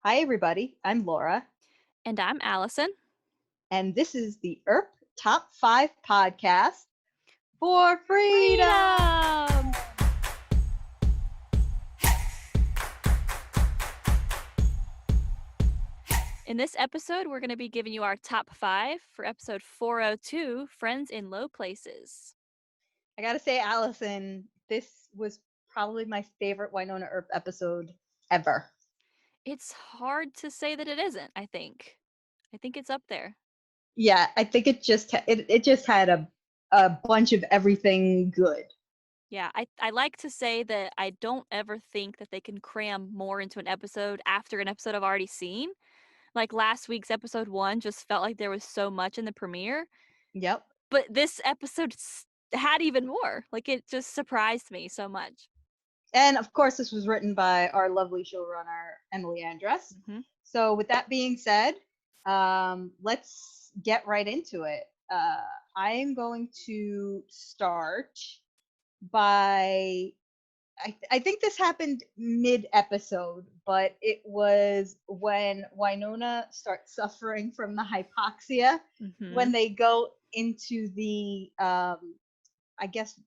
Hi, everybody. I'm Laura, And I'm Allison. and this is the Earp Top 5 podcast for freedom. Freedom! In this episode, we're going to be giving you our top 5 for episode 402, Friends in Low Places. I gotta say, Allison, this was probably my favorite Wynonna Earp episode ever. It's hard to say that it isn't, I think. I think it's up there. Yeah, I think it just had a bunch of everything good. Yeah, I like to say that I don't ever think that they can cram more into an episode after an episode I've already seen. Like last week's episode 1 just felt like there was so much in the premiere. Yep. But this episode had even more. Like, it just surprised me so much. And of course, this was written by our lovely showrunner, Emily Andress. Mhm. So, with that being said, let's get right into it. I am going to start by. I think this happened mid episode, but it was when Wynonna starts suffering from the hypoxia when Mhm. they go into the, I guess,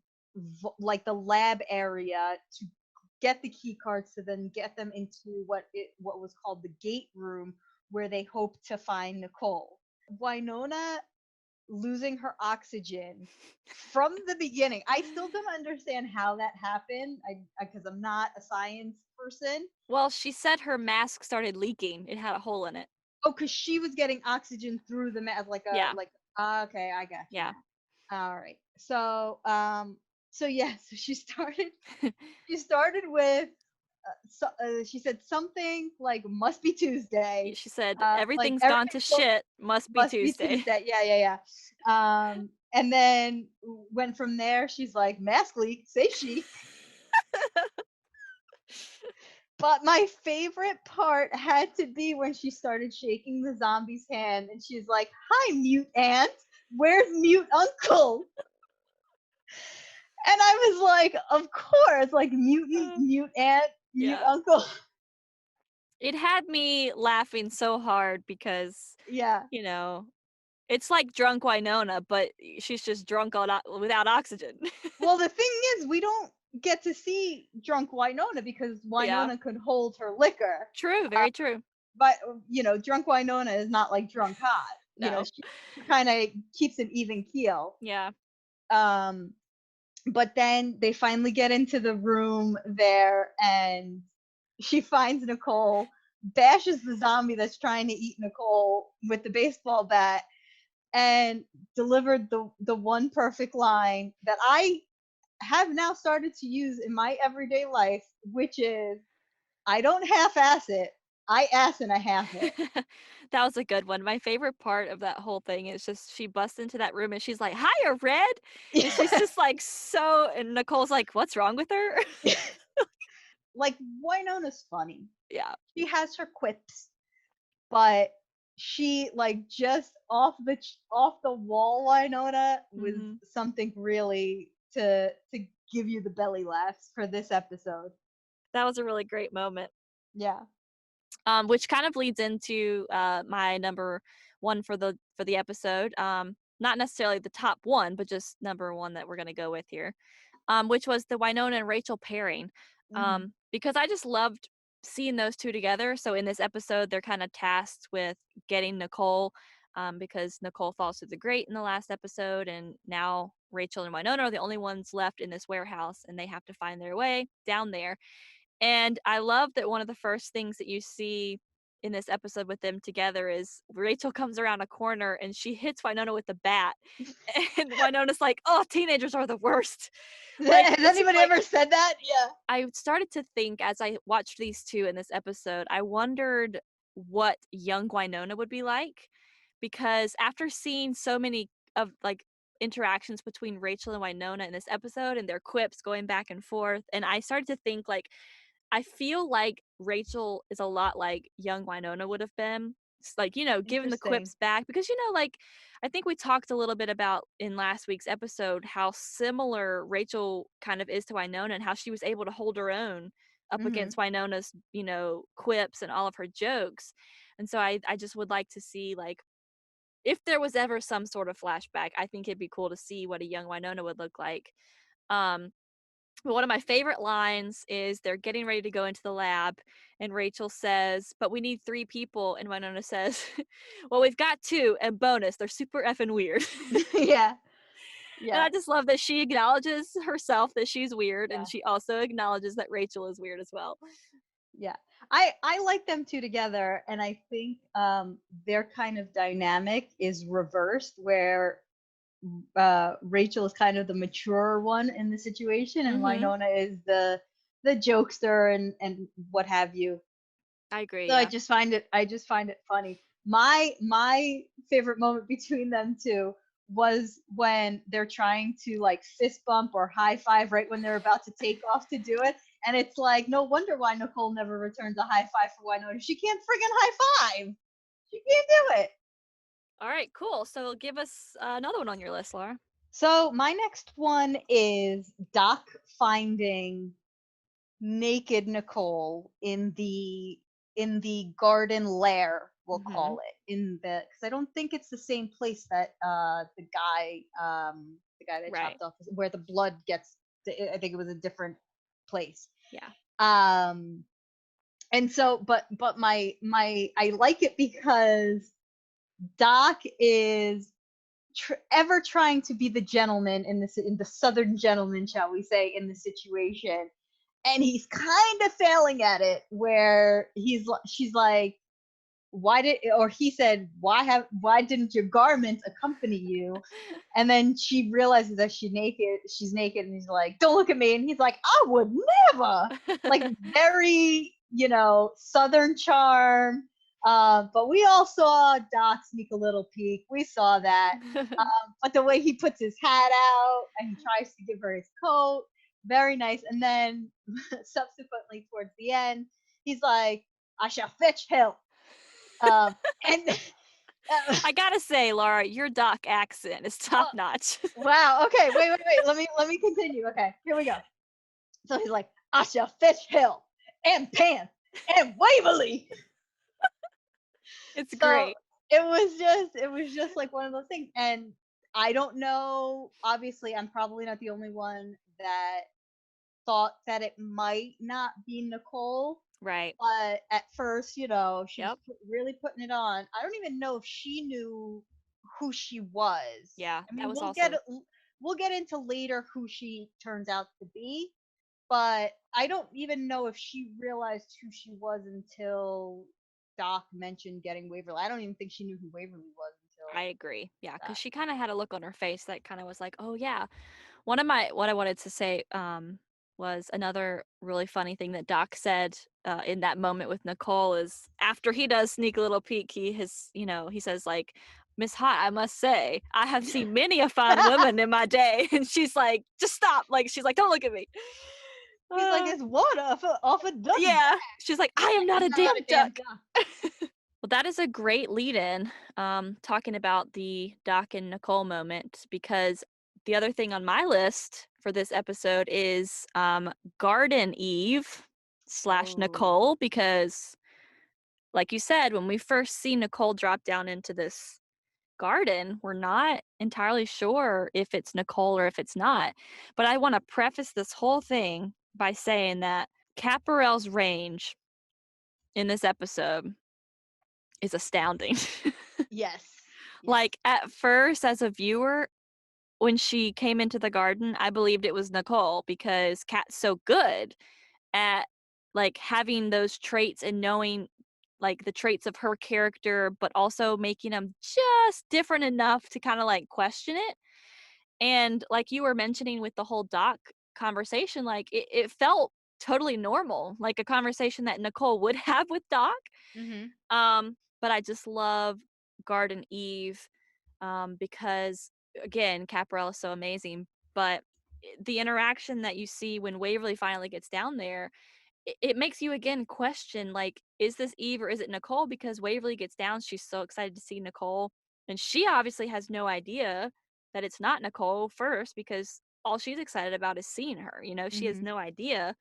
like the lab area to get the key cards to then get them into what was called the gate room where they hope to find Nicole. Wynonna losing her oxygen from the beginning. I still don't understand how that happened. I because I'm not a science person. Well, she said her mask started leaking. It had a hole in it. Oh, because she was getting oxygen through the mask, Yeah. okay, I got you Yeah. now. All right. So yeah, so she started with she said something like must be Tuesday. She said, Like "Everything's gone to everything's going shit. Must be must be Tuesday." Tuesday. Yeah. And then went from there. She's like mask leak, say she. But my favorite part had to be when she started shaking the zombie's hand, and she's like, "Hi, mute aunt. Where's mute uncle?" And I was like, "Of course, like mutant, mute aunt, mute Yeah. uncle." It had me laughing so hard because, Yeah. you know, it's like drunk Wynonna, but she's just drunk without oxygen. Well, the thing is, we don't get to see drunk Wynonna because Yeah. Wynonna could hold her liquor. True, Uh, very true. but drunk Wynonna is not like drunk hot. No. She kind of keeps an even keel. Yeah. Um, but then they finally get into the room there, and she finds Nicole, bashes the zombie that's trying to eat Nicole with the baseball bat, and delivered the one perfect line that I have now started to use in my everyday life, which is, I don't half-ass it, I ass and a half it. That was a good one. My favorite part of that whole thing is just she busts into that room and she's like, "Hiya, Red!" And she's just like and Nicole's like, "What's wrong with her?" Like, Wynonna's funny. Yeah. She has her quips, but she, like, just off the wall Wynonna was Mhm. something really to give you the belly laughs for this episode. That was a really great moment. Yeah. Which kind of leads into my number one for the episode. Not necessarily the top one, but just number one that we're gonna go with here. Which was the Wynonna and Rachel pairing. Mhm. Because I just loved seeing those two together. So in this episode, they're kind of tasked with getting Nicole, because Nicole falls through the grate in the last episode, and now Rachel and Wynonna are the only ones left in this warehouse, and they have to find their way down there. And I love that one of the first things that you see in this episode with them together is Rachel comes around a corner and she hits Wynonna with the bat. And Wynonna's like, "Oh, teenagers are the worst." Like, Has it's just anybody like ever said that? Yeah. I started to think as I watched these two in this episode, I wondered what young Wynonna would be like, because after seeing so many of like interactions between Rachel and Wynonna in this episode and their quips going back and forth, and I started to think like I feel like Rachel is a lot like young Wynonna would have been. It's like, giving the Interesting. quips back because, like, I think we talked a little bit about in last week's episode how similar Rachel kind of is to Wynonna and how she was able to hold her own up Mhm. against Wynonna's, quips and all of her jokes. And so I just would like to see, like, if there was ever some sort of flashback, I think it'd be cool to see what a young Wynonna would look like. Um, but one of my favorite lines is they're getting ready to go into the lab, and Rachel says, "But we need 3 people," and Wynonna says, "Well, we've got 2, and bonus, they're super effing weird." Yeah. And Yeah. I just love that she acknowledges herself that she's weird, and Yeah. she also acknowledges that Rachel is weird as well. Yeah. I like them two together, and I think their kind of dynamic is reversed where Rachel is kind of the mature one in the situation, and Mhm. Winona is the jokester and what have you. I agree, So yeah. I just find it funny. My favorite moment between them two was when they're trying to like fist bump or high five right when they're about to take off to do it. And it's like, no wonder why Nicole never returns a high five for Winona. She can't friggin' high five. She can't do it. Alright, cool. So give us another one on your list, Laura. So my next one is Doc finding naked Nicole in the garden lair, we'll call Mhm. it, in the because I don't think it's the same place that the guy that Right. chopped off where the blood gets. I think it was a different place. Yeah. Um, and so, but my I like it because Doc is ever trying to be the gentleman in the southern gentleman, shall we say, in the situation, and he's kind of failing at it where she's like, why did or he said, why didn't your garment accompany you? And then she realizes that she's naked, and he's like, don't look at me, and he's like, I would never. Like, very, southern charm. But we all saw Doc sneak a little peek, we saw that. But the way he puts his hat out and he tries to give her his coat, very nice. And then subsequently towards the end, he's like, I shall fetch help. Um, and I gotta say, Laura, your Doc accent is top oh, notch. wow. Okay, wait. Let me continue. Okay, here we go. So he's like, I shall fetch help and pants and Waverly. It's So great. it was just like one of those things. And I don't know. Obviously, I'm probably not the only one that thought that it might not be Nicole. Right. But at first, she was Yep. really putting it on. I don't even know if she knew who she was. Yeah, I that mean, was also we'll get into later who she turns out to be, but I don't even know if she realized who she was until Doc mentioned getting Waverly. I don't even think she knew who Waverly was I until agree. Yeah, because that. she kind of had a look on her face that kind of was like, "Oh yeah." One of my what I wanted to say was another really funny thing that Doc said in that moment with Nicole is after he does sneak a little peek, he says like, "Miss Hot, I must say, I have seen many a fine woman in my day," and she's like, "Just stop!" Like she's like, "Don't look at me." He's like, Uh, "It's water off a duck yeah, back." she's like, "I am Like, not I'm a not damn a damn duck." duck. Well, that is a great lead in, talking about the Doc and Nicole moment, because the other thing on my list for this episode is Garden Eve slash Oh. Nicole, because, like you said, when we first see Nicole drop down into this garden, we're not entirely sure if it's Nicole or if it's not. But I want to preface this whole thing by saying that Caparel's range in this episode is astounding. Yes. Yes. Like, at first, as a viewer, when she came into the garden, I believed it was Nicole because Kat's so good at, like, having those traits and knowing, like, the traits of her character, but also making them just different enough to kinda, like, question it. And like you were mentioning with the whole Doc conversation, like, it felt totally normal, like a conversation that Nicole would have with Doc. Mhm. But I just love Garden Eve, because again, Caparella is so amazing. But the interaction that you see when Waverly finally gets down there, it makes you again question, like, is this Eve or is it Nicole? Because Waverly gets down, she's so excited to see Nicole, and she obviously has no idea that it's not Nicole first because all she's excited about is seeing her. She has Mhm. no idea.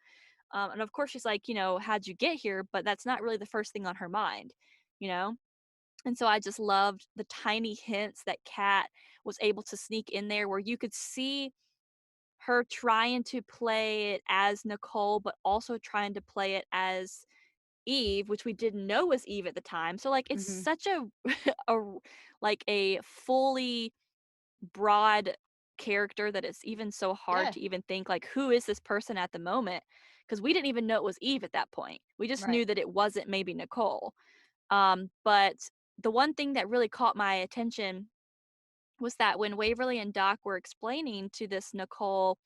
And of course she's like, you know, how'd you get here? But that's not really the first thing on her mind, you know? And so I just loved the tiny hints that Kat was able to sneak in there where you could see her trying to play it as Nicole, but also trying to play it as Eve, which we didn't know was Eve at the time. So like it's Hmm. such a a like a fully broad character that it's even so hard Yeah, to even think like who is this person at the moment, because we didn't even know it was Eve at that point. We just right. knew that it wasn't maybe Nicole. But the one thing that really caught my attention was that when Waverly and Doc were explaining to this Nicole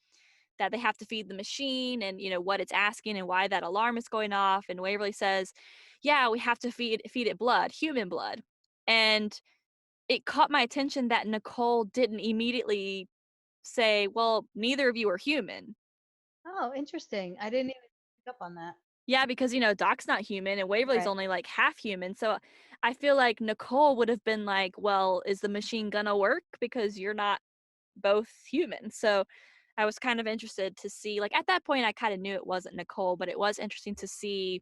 that they have to feed the machine and you know what it's asking and why that alarm is going off, and Waverly says, yeah, we have to feed it blood, human blood. And it caught my attention that Nicole didn't immediately say, well, neither of you are human. Oh, interesting. I didn't even pick up on that. Yeah, because you know Doc's not human and Waverly's Right. only like half human. So I feel like Nicole would have been like, well, is the machine gonna work because you're not both human? So I was kind of interested to see, like at that point I kind of knew it wasn't Nicole, but it was interesting to see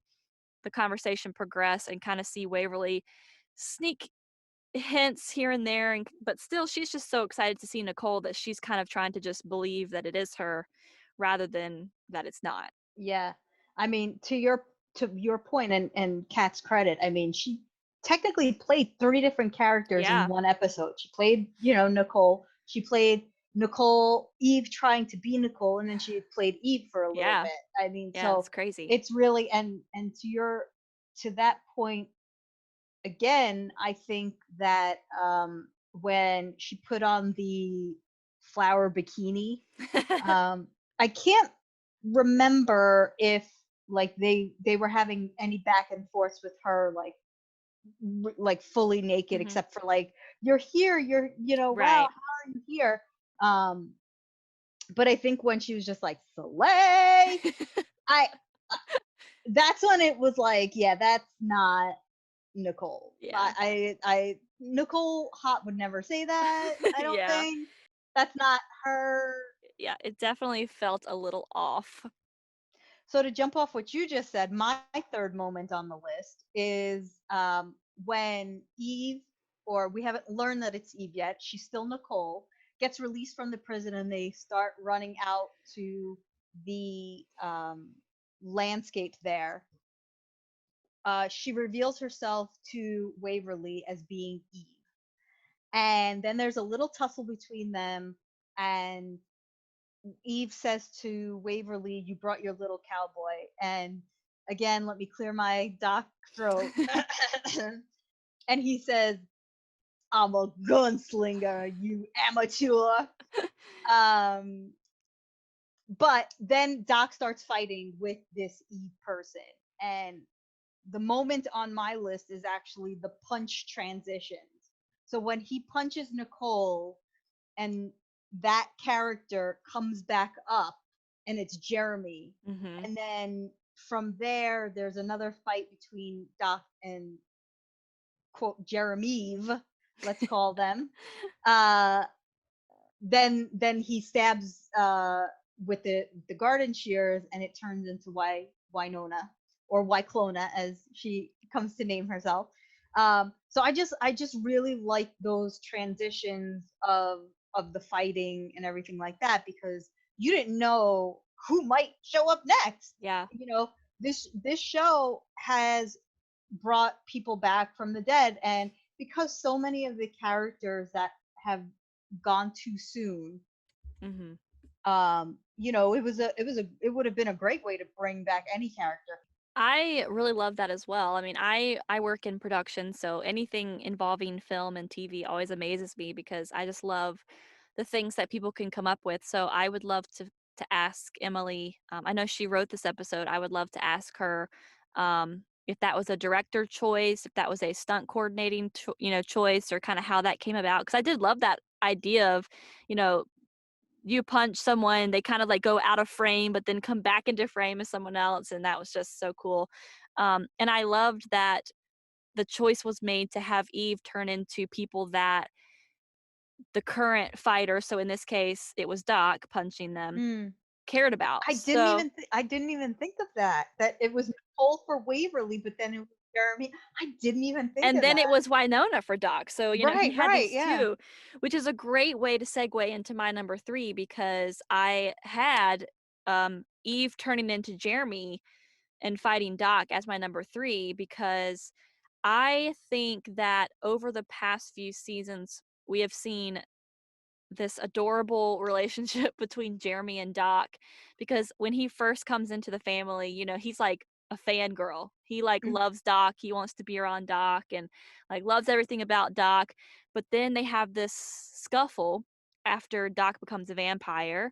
the conversation progress and kind of see Waverly sneak hints here and there, and but still she's just so excited to see Nicole that she's kind of trying to just believe that it is her rather than that it's not. Yeah. I mean, to your point and Kat's credit, I mean, she technically played three different characters in Yeah. one episode. She played, Nicole. She played Nicole, Eve trying to be Nicole, and then she played Eve for a little Yeah. bit. I mean, Yeah, it's so crazy. it's really and to that point again, I think that when she put on the flower bikini, um, I can't remember if like they were having any back and forth with her like fully naked, Mhm. except for like you're here, wow, Right. how are you here? Um, but I think when she was just like Soleil, I that's when it was like, yeah, that's not Nicole. Yeah. Nicole Hot would never say that. I don't Yeah. think that's not her. Yeah, it definitely felt a little off. So to jump off what you just said, my third moment on the list is when Eve, or we haven't learned that it's Eve yet. She's still Nicole. Gets released from the prison, and they start running out to the landscape there. She reveals herself to Waverly as being Eve. And then there's a little tussle between them, and Eve says to Waverly, "You brought your little cowboy." And again, let me clear my Doc throat. And he says, "I'm a gunslinger, you amateur." Um, but then Doc starts fighting with this Eve person. And the moment on my list is actually the punch transitions. So when he punches Nicole, and that character comes back up, and it's Jeremy. Mhm. And then from there there's another fight between Doc and quote Jeremy, let's call them. Uh then he stabs with the garden shears, and it turns into Wynonna, or Wyclona as she comes to name herself. So I just really like those transitions of the fighting and everything like that, because you didn't know who might show up next. Yeah. This show has brought people back from the dead, and because so many of the characters that have gone too soon, Mhm. it would have been a great way to bring back any character. I really love that as well. I mean, I work in production, so anything involving film and TV always amazes me because I just love the things that people can come up with. So I would love to ask Emily. I know she wrote this episode. I would love to ask her if that was a director choice, if that was a stunt coordinating, choice, or kind of how that came about. Because I did love that idea of, you know, you punch someone, they kind of like go out of frame, but then come back into frame as someone else. And that was just so cool. And I loved that the choice was made to have Eve turn into people that the current fighter, so in this case, it was Doc punching them, Mm. cared about. So I didn't even think of that. That it was Nicole for Waverly, but then it was Jeremy. I didn't even think and of then that. it was Wynonna for Doc. So, he Right, had right, these yeah. 2, which is a great way to segue into my number 3 because I had, Eve turning into Jeremy and fighting Doc as my number 3 because I think that over the past few seasons, we have seen this adorable relationship between Jeremy and Doc because when he first comes into the family, he's like a fangirl. He like Mm, loves Doc. He wants to be around Doc and like loves everything about Doc. But then they have this scuffle after Doc becomes a vampire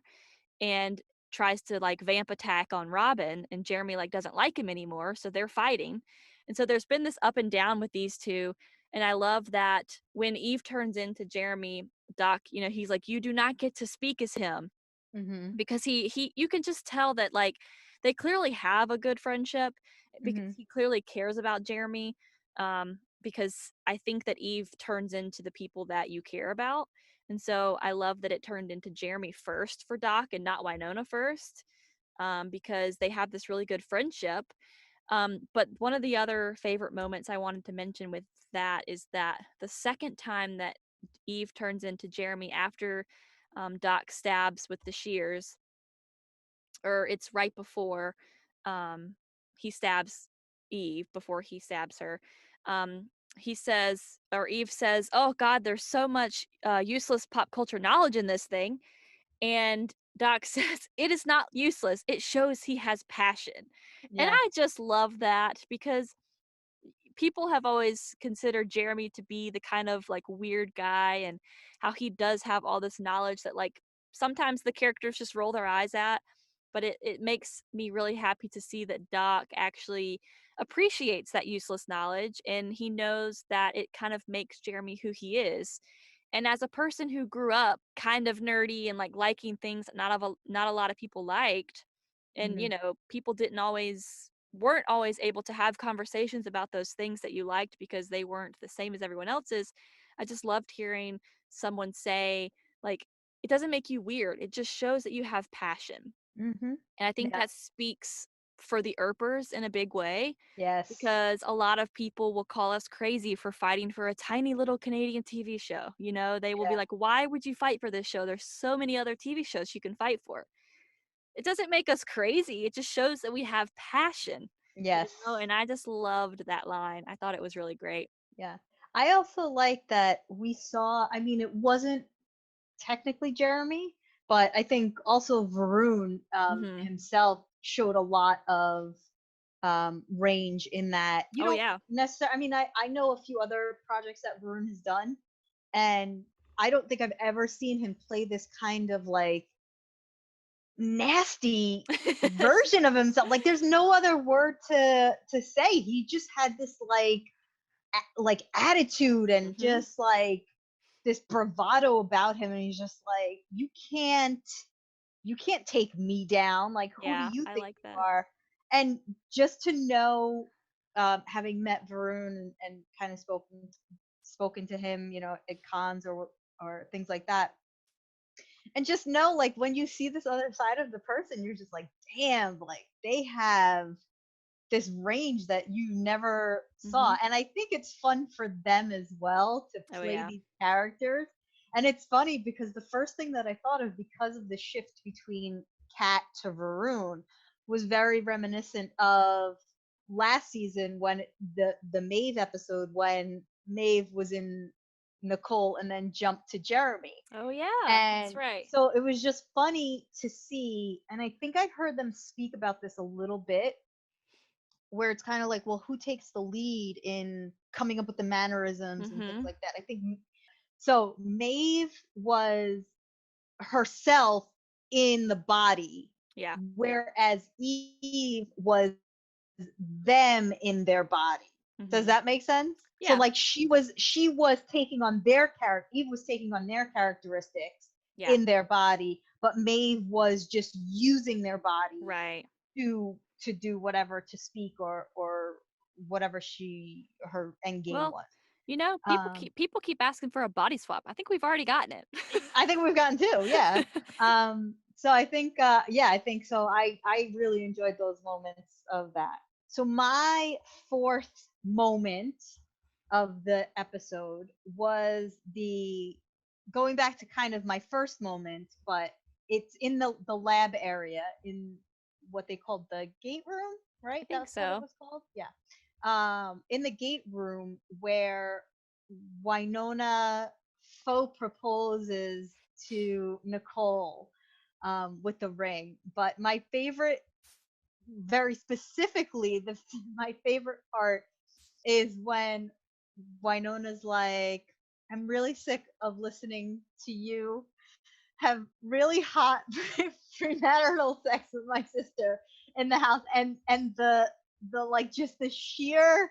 and tries to like vamp attack on Robin, and Jeremy like doesn't like him anymore, so they're fighting. And so there's been this up and down with these two, and I love that when Eve turns into Jeremy, Doc, he's like, you do not get to speak as him, mhm, because he you can just tell that like they clearly have a good friendship because mhm, he clearly cares about Jeremy, because I think that Eve turns into the people that you care about. And so I love that it turned into Jeremy first for Doc and not Wynonna first, because they have this really good friendship. But one of the other favorite moments I wanted to mention with that is that the second time that Eve turns into Jeremy after, Doc stabs with the shears, or it's right before, um, he stabs Eve, before he stabs her. He says, or Eve says, "Oh God, there's so much useless pop culture knowledge in this thing," and Doc says, "It is not useless. It shows he has passion," and yeah, I just love that because people have always considered Jeremy to be the kind of like weird guy, and how he does have all this knowledge that like sometimes the characters just roll their eyes at. But it makes me really happy to see that Doc actually appreciates that useless knowledge, and he knows that it kind of makes Jeremy who he is. And as a person who grew up kind of nerdy and like liking things that not a lot of people liked, and mhm, people didn't always weren't always able to have conversations about those things that you liked because they weren't the same as everyone else's. I just loved hearing someone say, like, it doesn't make you weird. It just shows that you have passion. mhm. And I think Yeah, that speaks for the Earpers in a big way, yes, because a lot of people will call us crazy for fighting for a tiny little Canadian TV show. They will be yeah, like, why would you fight for this show? There's so many other TV shows you can fight for. It doesn't make us crazy. It just shows that we have passion, yes, and I just loved that line. I thought it was really great. yeah. I also like that we saw. I mean, it wasn't technically Jeremy, but I think also Varun Mhm. himself showed a lot of range in that you Oh, don't yeah. necessarily. I mean, I know a few other projects that Varun has done, and I don't think I've ever seen him play this kind of like nasty version of himself. Like, there's no other word to say. He just had this like attitude and Mhm. just like this bravado about him, and he's just like, you can't take me down. Like, who do Yeah, you I think like you that. are? And just to know, having met Varun and kind of spoken to him, at cons or things like that, and just know, like, when you see this other side of the person, you're just like, damn, like they have this range that you never saw. Mhm. And I think it's fun for them as well to Oh, play yeah. these characters. And it's funny because the first thing that I thought of, because of the shift between Kat to Varun, was very reminiscent of last season, when the Maeve episode, when Maeve was in Nicole and then jumped to Jeremy. Oh, yeah, that's And right. so it was just funny to see, and I think I've heard them speak about this a little bit, where it's kind of like, well, who takes the lead in coming up with the mannerisms and things Mhm. like that. I think so. Maeve was herself in the body, Yeah. whereas Eve was them in their body. Does Mhm. that make sense? So Yeah. like, she was taking on their character, Eve was taking on their characteristics Yeah. in their body, but Maeve was just using their body Right. to do whatever, to speak or whatever her end game Well, was. people keep asking for a body swap. I think we've already gotten it. I think we've gotten two, yeah. So I think yeah, I think so. I really enjoyed those moments of that. So my fourth moment of the episode was the going back to kind of my first moment, but it's in the lab area in what they called the gate room, I right? think That's what it so. was called. Yeah. In the gate room where Wynonna faux proposes to Nicole with the ring. But my favorite, very specifically, my favorite part is when Wynonna's like, "I'm really sick of listening to you have really hot premarital sex with my sister in the house," and the like just the sheer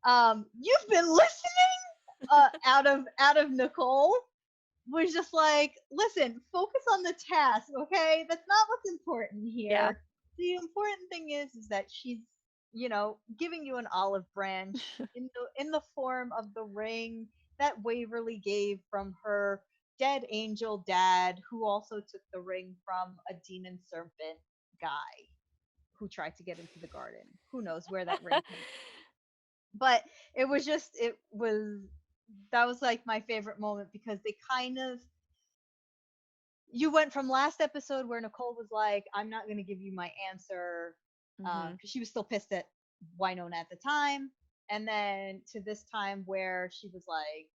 you've been listening out of Nicole was just like, listen, focus on the task, okay? That's not what's important Yeah. here. The important thing is that she's, giving you an olive branch in the form of the ring that Waverly gave from her dead angel dad, who also took the ring from a demon serpent guy who tried to get into the garden. Who knows where that ring came from? But it was that was like my favorite moment because they kind of you went from last episode where Nicole was like, "I'm not going to give you my answer," Mhm. because she was still pissed at Wynonna at the time, and then to this time where she was like,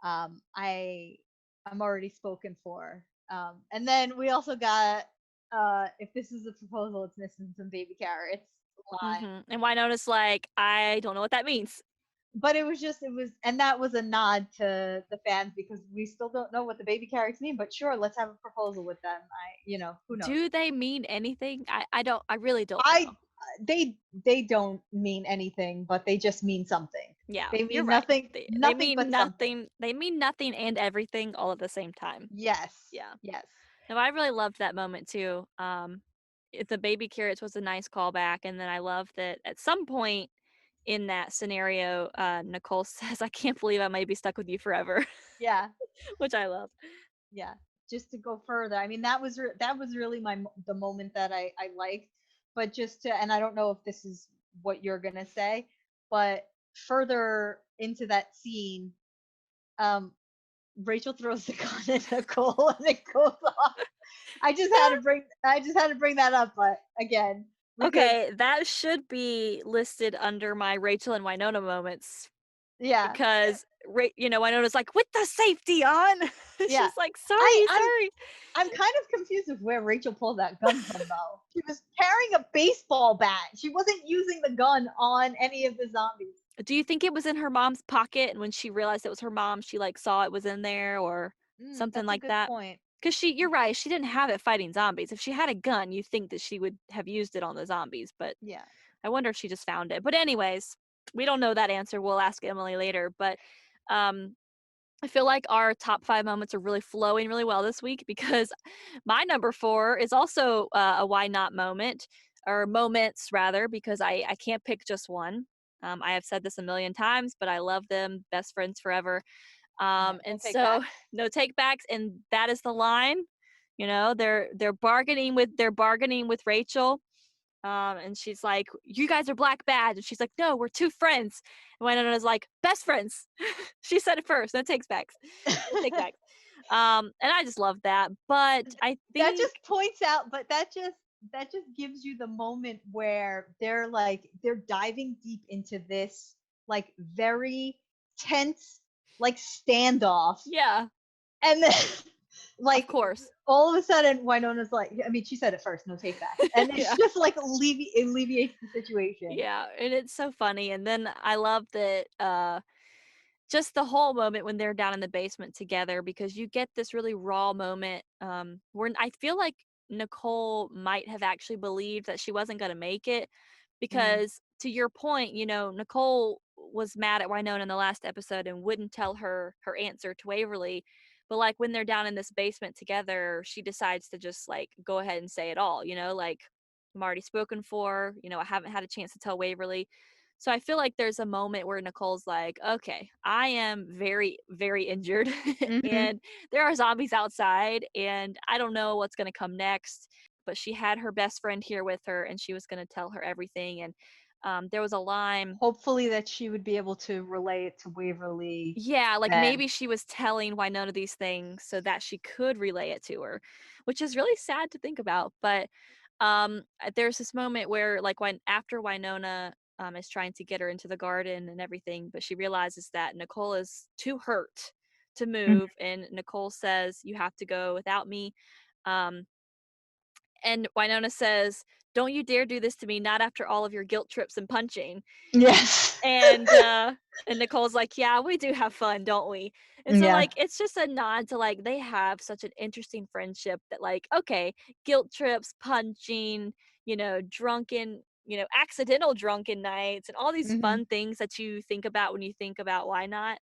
I'm already spoken for," and then we also got, "If this is a proposal, it's missing some baby carrots" line. Mhm. And Wynonna's like, I don't know what that means. But and that was a nod to the fans because we still don't know what the baby carrots mean. But sure, let's have a proposal with them. Who knows? Do they mean anything? I don't. I really don't know. I they don't mean anything, but they just mean something. Yeah, They you're mean right. nothing, They nothing mean but something. nothing. They mean nothing and everything all at the same time. Yes, Yeah. yes, No, I really loved that moment too. The baby carrots was a nice callback, and then I love that at some point in that scenario, Nicole says, "I can't believe I may be stuck with you forever," yeah, which I love. yeah. Just to go further, I mean, that was really the moment that I liked. But just to, and I don't know if this is what you're gonna say, but further into that scene, um, Rachel throws the gun at Nicole and it goes off. I just had to bring that up, but again, because Okay, that should be listed under my Rachel and Wynonna moments yeah, because Wynonna's like, "With the safety on." yeah. She's like, I "Sorry, I'm sorry." I'm kind of confused of where Rachel pulled that gun from though. She was carrying a baseball bat. She wasn't using the gun on any of the zombies. Do you think it was in her mom's pocket, and when she realized it was her mom, she, like, saw it was in there or something That's a like good that? point. Because you're right, she didn't have it fighting zombies. If she had a gun, you think that she would have used it on the zombies, but Yeah. I wonder if she just found it. But anyways, we don't know that answer. We'll ask Emily later, but, um, I feel like our top 5 moments are really flowing really well this week because my number 4 is also, a why not moment, or moments rather, because I can't pick just one. I have said this a million times, but I love them, best friends forever. Yeah. No And take so backs. no take backs, and that is the line. They're bargaining with Rachel, and she's like, "You guys are black bad," and she's like, "No, we're two friends." And Wynonna's like, "Best friends." She said it first. No takes backs. No take backs. And I just love that. But I That think, just points out, but that just gives you the moment where they're diving deep into this like very tense like standoff, yeah, and then of like course, all of a sudden Wynonna's like, I mean, she said it first, no take backs, and it's yeah. just like alleviates the situation. Yeah, and it's so funny. And then I love that just the whole moment when they're down in the basement together, because you get this really raw moment where I feel like Nicole might have actually believed that she wasn't going to make it, Mm, because to your point, Nicole was mad at Wynonna in the last episode and wouldn't tell her answer to Waverly. But like when they're down in this basement together, she decides to just like go ahead and say it all, like, I'm already spoken for, I haven't had a chance to tell Waverly. So I feel like there's a moment where Nicole's like, okay, I am very, very injured Mhm. and there are zombies outside and I don't know what's going to come next. But she had her best friend here with her and she was going to tell her everything. And there was a line, Hopefully that she would be able to relay it to Waverly yeah, like then. maybe she was telling Wynonna these things so that she could relay it to her, which is really sad to think about. But there's this moment where, like, when after Wynonna is trying to get her into the garden and everything, but she realizes that Nicole is too hurt to Mhm. move, and Nicole says, "You have to go without me." Um, and Wynonna says, "Don't you dare do this to me, not after all of your guilt trips and punching." Yes. And, Nicole's like, "Yeah, we do have fun, don't we?" And so, Yeah. like, it's just a nod to, like, they have such an interesting friendship that, like, okay, guilt trips, punching, drunken, accidental drunken nights, and all these Mhm. fun things that you think about when you think about Why Not.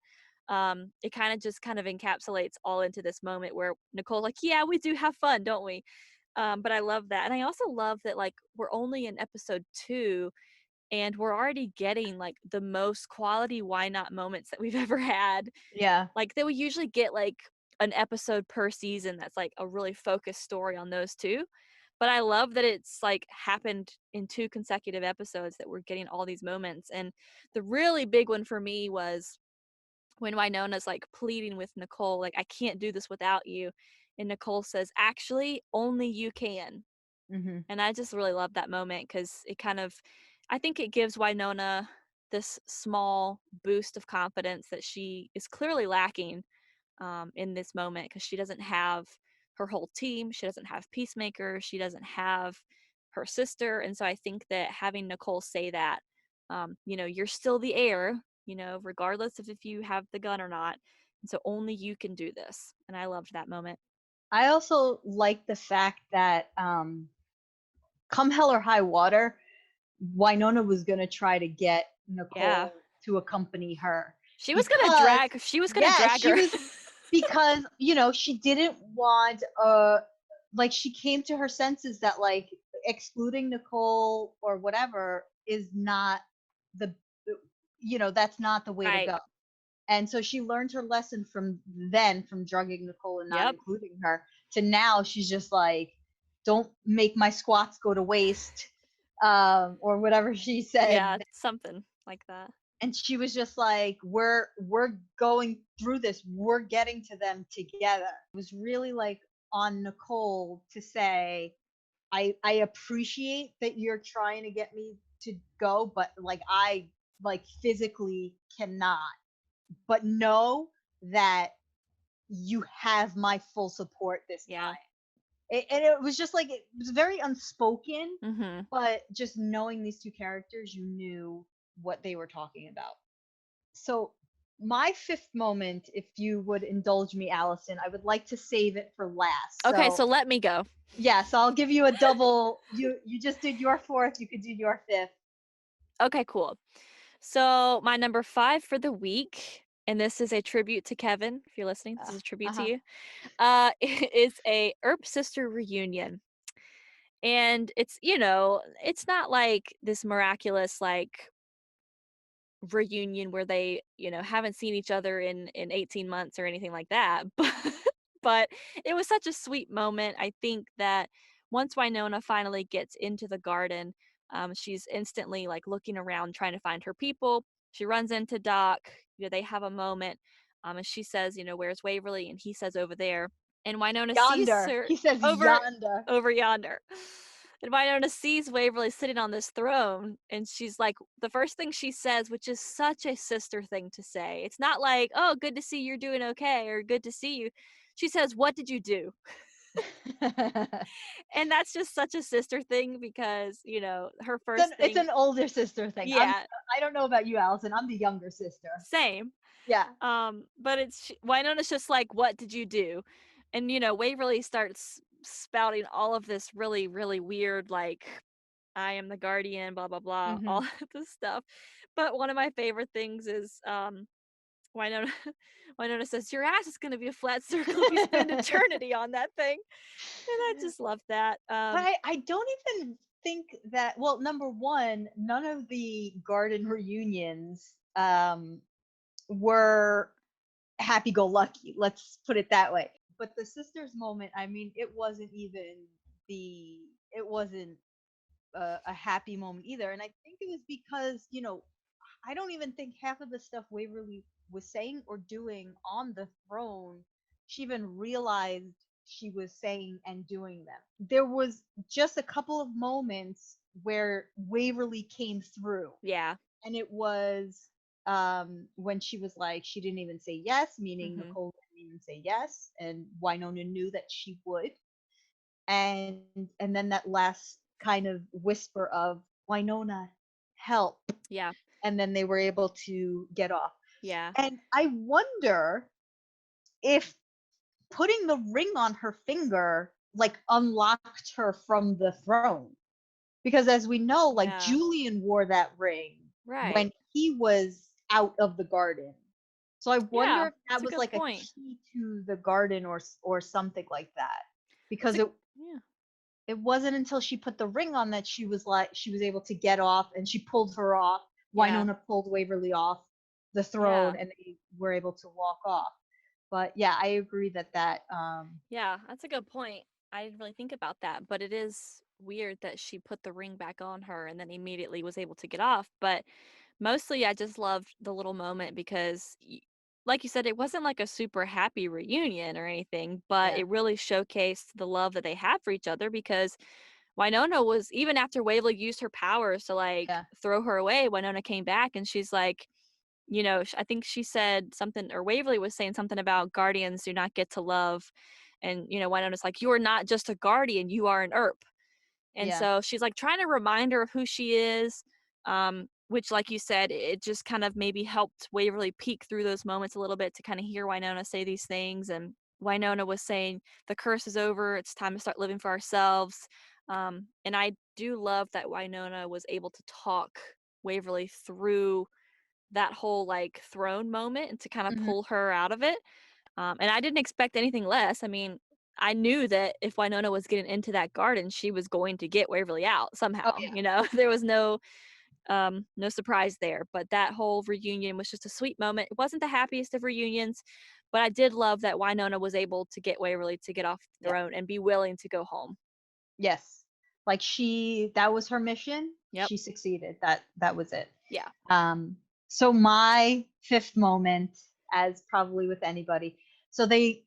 It kinda just kind of encapsulates all into this moment where Nicole's like, "Yeah, we do have fun, don't we?" But I love that, and I also love that, like, we're only in episode 2, and we're already getting, like, the most quality why not moments that we've ever had. Yeah. Like, they would usually get, like, an episode per season that's, like, a really focused story on those 2, but I love that it's, like, happened in 2 consecutive episodes that we're getting all these moments, and the really big one for me was when Wynonna's, like, pleading with Nicole, like, "I can't do this without you," and Nicole says, "Actually, only you can." Mhm. And I just really love that moment because it kind of, I think it gives Wynonna this small boost of confidence that she is clearly lacking in this moment because she doesn't have her whole team. She doesn't have Peacemaker. She doesn't have her sister. And so I think that having Nicole say that, you're still the heir, regardless of if you have the gun or not. And so only you can do this. And I loved that moment. I also like the fact that come hell or high water, Wynonna was gonna try to get Yeah. Nicole to accompany her because She was gonna yeah, drag she her. was because, she didn't want like she came to her senses that like excluding Nicole or whatever is not the that's not the way to Right. go. And so she learned her lesson from then, from drugging Nicole and not Yep. including her, to now she's just like, don't make my squats go to waste, or whatever she Yeah, said. something like that. And she was just like, we're going through this. We're getting to them together. It was really like on Nicole to say, I appreciate that you're trying to get me to go, but like I like physically cannot. But know that you have my full support this Yeah. time. And it was just like it was very unspoken, Mhm. but just knowing these two characters, you knew what they were talking about. So, my fifth moment, if you would indulge me, Allison, I would like to save it for last. Okay, So, so let me go. yeah, so I'll give you a double. You just did your fourth, you could do your fifth. Okay, cool. So my number 5 for the week, and this is a tribute to Kevin. If you're listening, this is a tribute to Uh-huh. you. Is a Earp sister reunion. And it's not like this miraculous like reunion where they, haven't seen each other in 18 months or anything like that. But it was such a sweet moment. I think that once Wynonna finally gets into the garden, she's instantly like looking around trying to find her people. She runs into Doc. They have a moment. And she says, "Where's Waverly?" And he says, "Over there." And Wynonna sees Yonder. her He says over yonder. over yonder. And Wynonna sees Waverly sitting on this throne, and she's like, the first thing she says, which is such a sister thing to say. It's not like, "Oh, good to see you're doing okay," or "Good to see you." She says, "What did you do?" And that's just such a sister thing because, her first It's thing, an older sister thing. yeah, I don't know about you, Allison. I'm the younger sister. same. Yeah. But Wynonna's just like, "What did you do?" And Waverly starts spouting all of this really, really weird, like, "I am the guardian," blah blah blah, all Mhm. of this stuff. But one of my favorite things is Wynonna Wynonna says, "Your ass is gonna be a flat circle if you spend eternity on that thing." And I just love that. But I don't even think that, well, number one, none of the garden reunions were happy go lucky. Let's put it that way. But the sisters moment, I mean, the it wasn't a happy moment either. And I think it was because, I don't even think half of the stuff Waverly was saying or doing on the throne, she even realized she was saying and doing them. There was just a couple of moments where Waverly came through, Yeah. and it was when she was like, she didn't even say yes, meaning Mhm. Nicole didn't even say yes, and Wynonna knew that she would. And then that last kind of whisper of Wynonna, help, Yeah. and then they were able to get off. Yeah. And I wonder if putting the ring on her finger like unlocked her from the throne, because as we know, like Yeah. Julian wore that ring Right. when he was out of the garden. So I wonder Yeah. if that That's a was good like a point. key to the garden, or something like that, That's because a it yeah. it wasn't until she put the ring on that she was able to get off, and she pulled her off. Yeah. Wynonna pulled Waverly off the Yeah. throne, and they were able to walk off. But yeah, I agree Yeah, that's a good point. I didn't really think about that, but it is weird that she put the ring back on her and then immediately was able to get off. But mostly, I just loved the little moment because, like you said, it wasn't like a super happy reunion or anything, but yeah, it really showcased the love that they have for each other because Wynonna was, even after Waverly used her powers to like yeah, throw her away, Wynonna came back and she's like, I think she said something, or Waverly was saying something about guardians do not get to love. And, Wynonna's like, you are not just a guardian, you are an Earp. And yeah, so she's like trying to remind her of who she is, which, like you said, it just kind of maybe helped Waverly peek through those moments a little bit to kind of hear Wynonna say these things. And Wynonna was saying, the curse is over, it's time to start living for ourselves. And I do love that Wynonna was able to talk Waverly through that whole like throne moment and to kind of hmm, pull her out of it. And I didn't expect anything less. I mean, I knew that if Wynonna was getting into that garden, she was going to get Waverly out oh somehow. yeah, There was no surprise there. But that whole reunion was just a sweet moment. It wasn't the happiest of reunions, but I did love that Wynonna was able to get Waverly to get off the yeah, throne and be willing to go home. yes. Like that was her mission. Yep. She succeeded. That was it. Yeah. Um, so my fifth moment, as probably with anybody, so they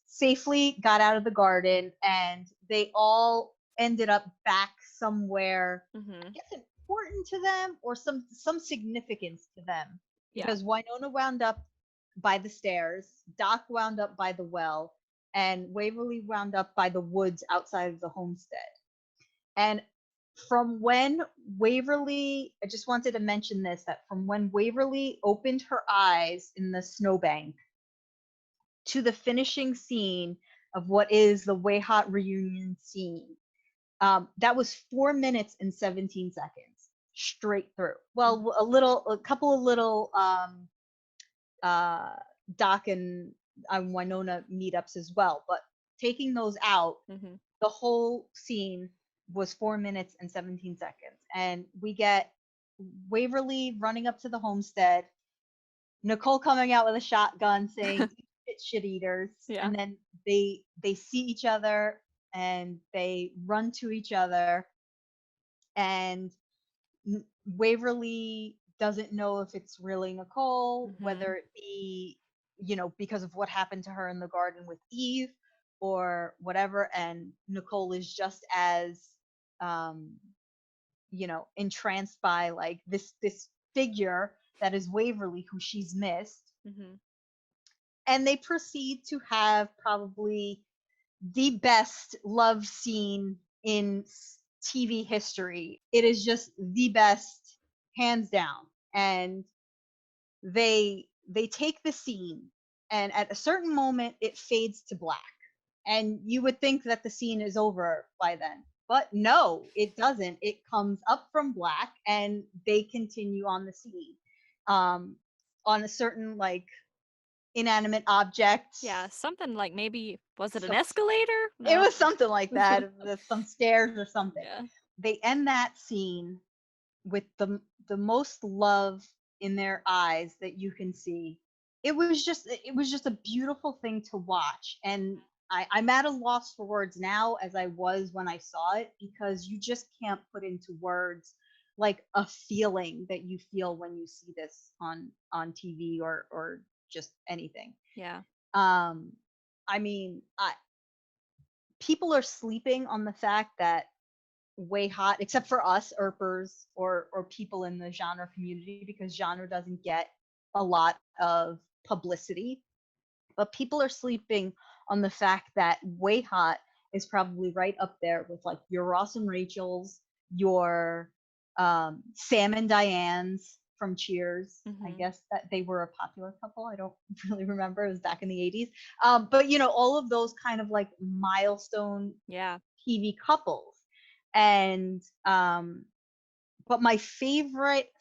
safely got out of the garden, and they all ended up back somewhere, I Mhm. guess important to them, or some significance to them, Yeah. because Wynonna wound up by the stairs, Doc wound up by the well, and Waverly wound up by the woods outside of the homestead. And from when I just wanted to mention this, that from when Waverly opened her eyes in the snowbank to the finishing scene of what is the Way Hot reunion scene, that was 4 minutes and 17 seconds straight through. Mhm. Well, a couple of little uh, Doc and Wynonna meetups as well, but taking those out, Mhm. the whole scene was 4 minutes and 17 seconds. And we get Waverly running up to the homestead, Nicole coming out with a shotgun saying, "Eat shit eaters," Yeah. and then they see each other, and they run to each other, and Waverly doesn't know if it's really Nicole, Mhm. whether it be, because of what happened to her in the garden with Eve or whatever. And Nicole is just as, um, entranced by like this figure that is Waverly, who she's missed. Mhm. And they proceed to have probably the best love scene in TV history. It is just the best, hands down. And they take the scene, and at a certain moment it fades to black. And you would think that the scene is over by then. But no, it doesn't. It comes up from black, and they continue on the scene. Um on a certain like inanimate object. Yeah, something like, maybe was it an So escalator? it No. was something like that, some stairs or something. Yeah. they end that scene with the most love in their eyes that you can see. It was just a beautiful thing to watch, and I'm at a loss for words now as I was when I saw it, because you just can't put into words like a feeling that you feel when you see this on TV or just anything. Yeah. Um, I mean, people are sleeping on the fact that Way Hot, except for us Earpers or people in the genre community, because genre doesn't get a lot of publicity. But people are sleeping on the fact that Way Hot is probably right up there with like your Ross and Rachel's, your Sam and Diane's from Cheers. I Mhm. guess that they were a popular couple. I don't really remember. It was back in the 80s. But all of those kind of like milestone Yeah. TV couples. And but my favorite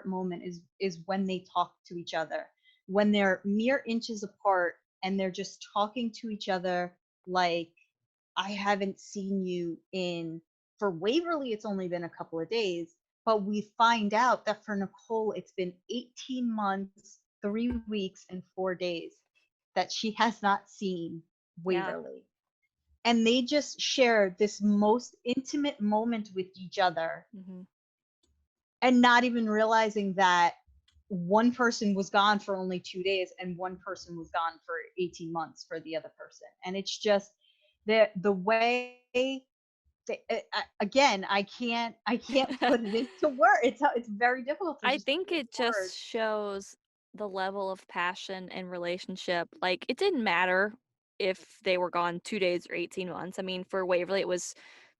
moment is when they talk to each other, when they're mere inches apart and they're just talking to each other like, I haven't seen you in, for Waverly it's only been a couple of days, but we find out that for Nicole it's been 18 months, 3 weeks and 4 days that she has not seen Yeah. Waverly, and they just share this most intimate moment with each other, Mhm. and not even realizing that one person was gone for only 2 days and one person was gone for 18 months for the other person. And it's just the way again, I can't put it into words. It's very difficult to I just put think it into it just words. shows the level of passion and relationship. Like, it didn't matter if they were gone 2 days or 18 months. I mean, for Waverly, it was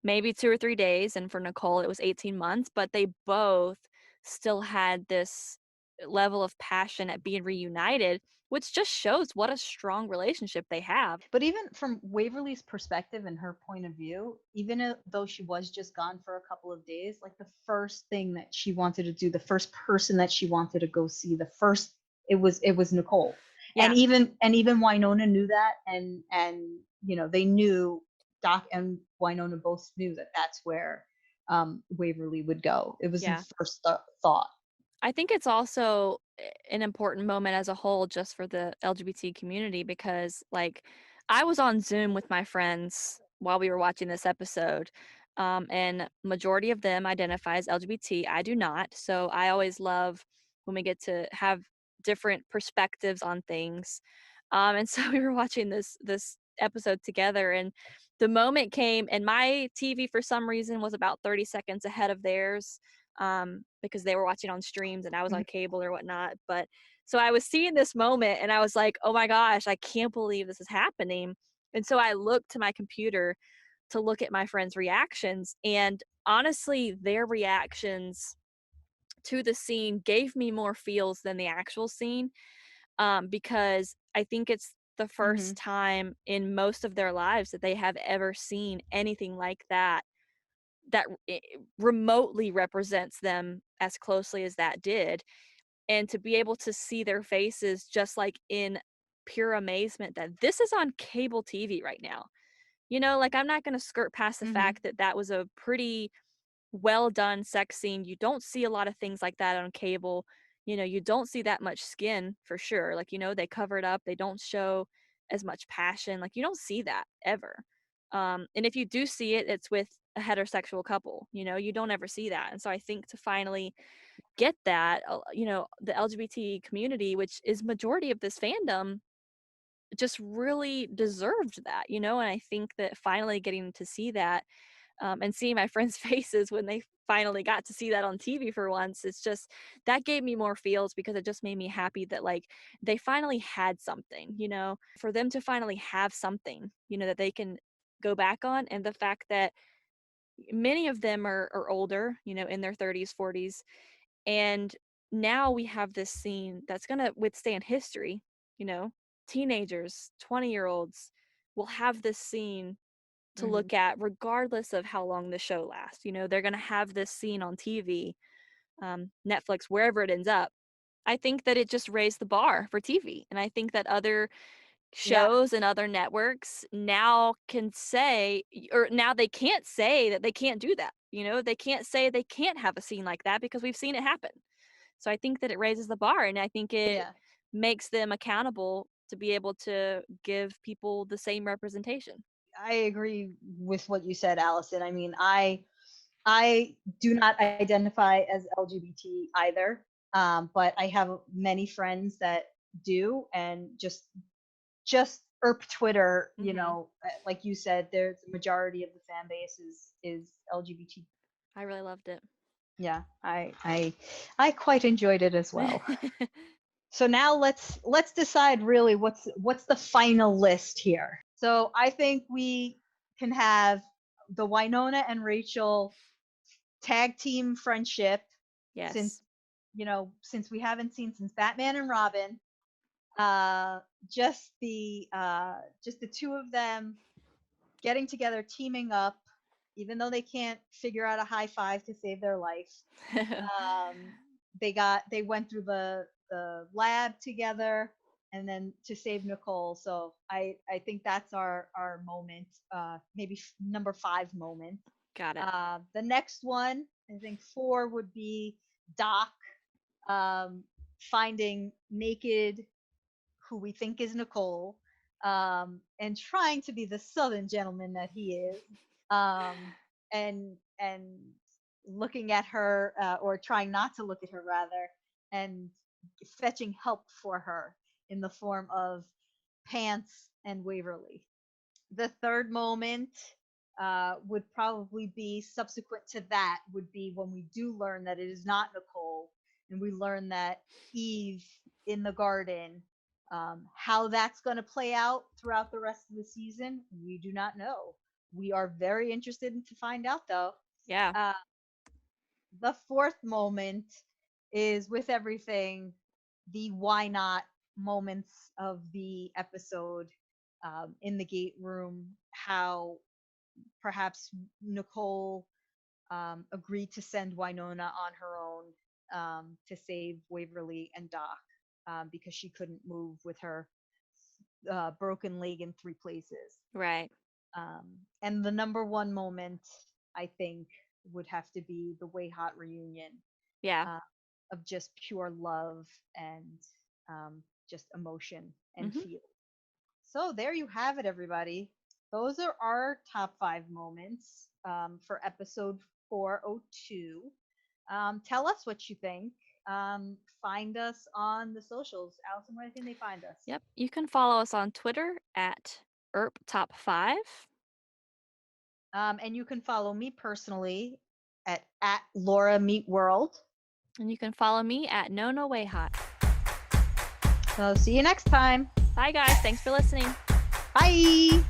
maybe 2 or 3 days, and for Nicole, it was 18 months, but they both still had this level of passion at being reunited, which just shows what a strong relationship they have. But even from Waverly's perspective and her point of view, even though she was just gone for a couple of days, like the first thing that she wanted to do, the first person that she wanted to go see, the first it was Nicole. And Yeah. even Wynonna knew that, and they knew, Doc and Wynonna both knew that that's where Waverly would go. It was the Yeah. first thought. I think it's also an important moment as a whole just for the LGBT community because, like, I was on Zoom with my friends while we were watching this episode, and majority of them identify as LGBT. I do not, so I always love when we get to have different perspectives on things. And so we were watching this episode together, and the moment came, and my TV for some reason was about 30 seconds ahead of theirs because they were watching on streams and I was Mhm. on cable or whatnot. But so I was seeing this moment and I was like, oh my gosh, I can't believe this is happening. And so I looked to my computer to look at my friends' reactions. And honestly, their reactions to the scene gave me more feels than the actual scene because I think it's the first Mhm. time in most of their lives that they have ever seen anything like that that remotely represents them as closely as that did, and to be able to see their faces just like in pure amazement that this is on cable TV right now. Like, I'm not going to skirt past the Mhm. fact that that was a pretty well done sex scene. You don't see a lot of things like that on cable. You don't see that much skin for sure. Like, they cover it up. They don't show as much passion. Like, you don't see that ever. And if you do see it, it's with a heterosexual couple. You don't ever see that. And so I think to finally get that, the LGBT community, which is majority of this fandom, just really deserved that. And I think that finally getting to see that and seeing my friends' faces when they finally got to see that on TV for once, it's just that gave me more feels because it just made me happy that like they finally had something, for them to finally have something, that they can go back on. And the fact that many of them are older, in their 30s, 40s. And now we have this scene that's going to withstand history, you know, teenagers, 20-year-olds will have this scene to Mhm. look at regardless of how long the show lasts. They're going to have this scene on TV, Netflix, wherever it ends up. I think that it just raised the bar for TV. And I think that other shows and other networks now can say, or now they can't say that they can't do that. They can't say they can't have a scene like that because we've seen it happen. So I think that it raises the bar, and I think it Yeah. makes them accountable to be able to give people the same representation. I agree with what you said, Allison. I mean, I do not identify as LGBT either, but I have many friends that do, and just Earp Twitter, Mhm. like you said, there's a majority of the fan base is LGBT. I really loved it. Yeah, I quite enjoyed it as well. So now let's decide really what's the final list here. So I think we can have the Wynonna and Rachel tag team friendship, since Yes. since we haven't seen since Batman and Robin. Uh, just the two of them getting together, teaming up, even though they can't figure out a high five to save their life. Um, they went through the lab together, and then to save Nicole. So I think that's our moment. Maybe number 5 moment. Got it. The next one, I think 4 would be Doc, um, finding naked who we think is Nicole, and trying to be the Southern gentleman that he is, and looking at her, or trying not to look at her rather, and fetching help for her in the form of Pants and Waverly. The third moment, would probably be subsequent to that, would be when we do learn that it is not Nicole, and we learn that Eve in the garden. How that's going to play out throughout the rest of the season, we do not know. We are very interested to find out, though. Yeah. Uh, the fourth moment is, with everything, the why not moments of the episode, in the gate room, how perhaps Nicole, agreed to send Wynonna on her own, to save Waverly and Doc, because she couldn't move with her broken leg in 3 places. Right. And the number one moment, I think, would have to be the Way Hot reunion, Yeah. uh, of just pure love and, just emotion and Mhm. feel. So there you have it, everybody. Those are our top 5 moments, for episode 402. Tell us what you think. Find us on the socials. Allison, where can they find us? Yep. You can follow us on Twitter at Earp Top 5. And you can follow me personally at Laura Meet World. And you can follow me at No No Way Hot. So see you next time. Bye, guys. Thanks for listening. Bye.